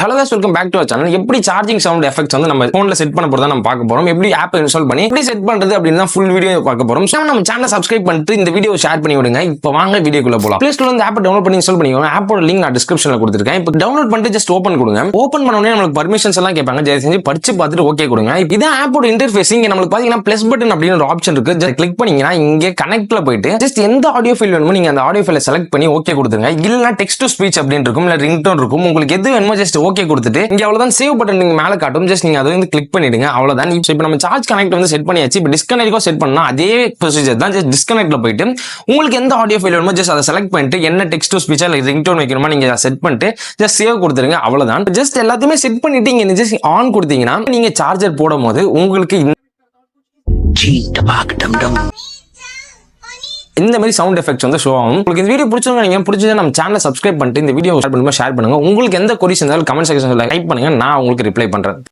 Hello guys, welcome back to our channel. எப்படி charging sound effects வந்து நம்ம போன்ல செட் பண்ண போறதா நம்ம பார்க்க போறோம். எப்படி ஆப் இன்ஸ்டால் பண்ணி எப்படி செட் பண்றது அப்படினா ஃபுல் வீடியோ பார்க்க போறோம். நம்ம சேனலை சப்ஸ்கிரைப் பண்ணிட்டு இந்த வீடியோ ஷேர் பண்ணி விடுங்க. இப்போ வாங்க வீடியோக்குள்ள போலாம். Play Store ல இந்த ஆப்பை டவுன்லோட் பண்ணி இன்ஸ்டால் பண்ணிக்கோங்க. ஆப்போட லிங்க் நான் டிஸ்கிரிப்ஷன்ல கொடுத்திருக்கேன். இப்போ டவுன்லோட் பண்ணிட்டு ஜஸ்ட் ஓபன் கொடுங்க. ஓபன் பண்ண உடனே நமக்கு பர்மிஷன்ஸ் எல்லாம் கேட்பாங்க. தயவு செஞ்சு படிச்சு பார்த்துட்டு ஓகே கொடுங்க. இதான் ஆப்போட இன்டர்ஃபேஸ். இங்க நமக்கு பாத்தீங்கன்னா பிளஸ் பட்டன் அப்படின ஒரு ஆப்ஷன் இருக்கு. ஜஸ்ட் கிளிக் பண்ணீங்கன்னா இங்க கனெக்ட்ல போயிட்டு ஜஸ்ட் எந்த ஆடியோ ஃபைல் வேணுமோ நீங்க அந்த ஆடியோ ஃபைலை செலக்ட் பண்ணி ஓகே கொடுத்துருங்க. இல்லனா டெக்ஸ்ட் டு ஸ்பீச் அப்படினு இருக்கும், இல்ல ரிங்டோன் இருக்கும். உங்களுக்கு எது வேணுமோ ஜஸ்ட் ஓகே கொடுத்துட்டு இங்க அவ்வளவுதான் சேவ் பட்டன் நீங்க மேல காட்டும். ஜஸ்ட் நீங்க அதை வந்து கிளிக் பண்ணிடுங்க. அவ்வளவுதான். இப்போ நம்ம சார்ஜ் கனெக்ட் வந்து செட் பண்ணியாச்சு. இப்போ டிஸ்கனெக்ட்க்கும் செட் பண்ணா அதே ப்ரொசீஜர் தான். ஜஸ்ட் டிஸ்கனெக்ட்ல போயிட்டு உங்களுக்கு எந்த ஆடியோ ஃபைல் வேணுமோ ஜஸ்ட் அதை செலக்ட் பண்ணிட்டு என்ன டெக்ஸ்ட் டு ஸ்பீச் இல்ல ரிங்டோன் வைக்கணுமா நீங்க செட் பண்ணிட்டு ஜஸ்ட் சேவ் கொடுத்துருங்க. அவ்வளவுதான். ஜஸ்ட் எல்லாத்தையுமே செட் பண்ணிட்டு இங்க ஜஸ்ட் ஆன் கொடுத்தீங்கன்னா நீங்க சார்ஜர் போடும்போது உங்களுக்கு இந்த மாதிரி சவுண்ட் எஃபெக்ட்ஸ் வந்து ஷோ ஆகும். உங்களுக்கு இந்த வீடியோ பிடிச்சிருந்தா நீங்க பிடிச்சதை நம்ம சேனலை சப்ஸ்கிரைப் பண்ணிட்டு இந்த வீடியோ ஷேர் பண்ணுங்க. உங்களுக்கு எந்த கொரிஸ் இருந்தாலும் கமெண்ட் செக்ஷன்ல டைப் பண்ணுங்க. நான் உங்களுக்கு ரிப்ளை பண்றேன்.